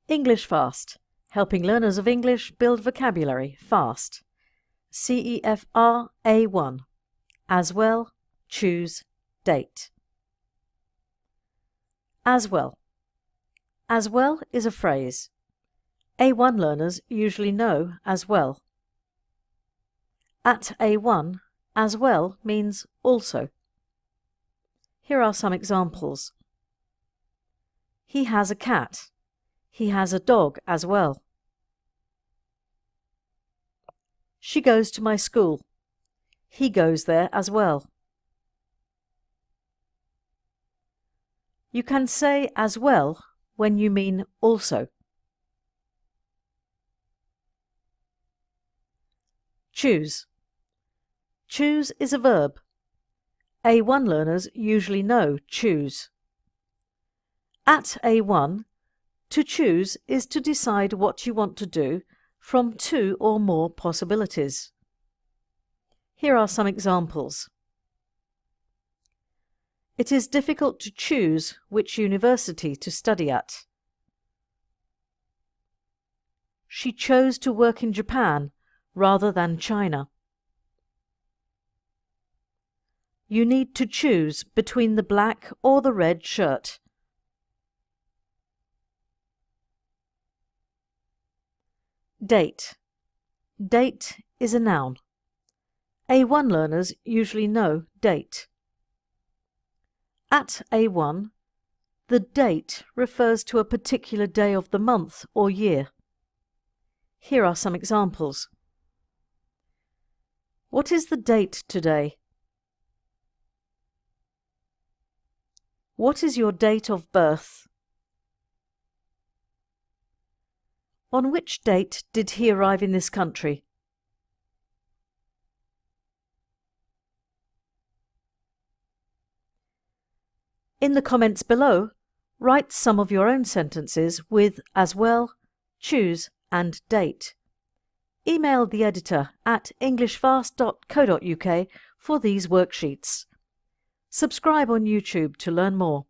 English Fast, helping learners of English build vocabulary fast. CEFR A1. As well, choose, date. As well. As well is a phrase. A1 learners usually know as well. At A1, as well means also. Here are some examples. He has a cat. He has a dog as well. She goes to my school. He goes there as well. You can say as well when you mean also. Choose. Choose is a verb. A1 learners usually know choose. At A1, to choose is to decide what you want to do from two or more possibilities. Here are some examples. It is difficult to choose which university to study at. She chose to work in Japan rather than China. You need to choose between the black or the red shirt. Date. Date is a noun. A1 learners usually know date. At A1, the date refers to a particular day of the month or year. Here are some examples. What is the date today? What is your date of birth? On which date did he arrive in this country? In the comments below, write some of your own sentences with as well, choose and date. Email the editor at englishfast.co.uk for these worksheets. Subscribe on YouTube to learn more.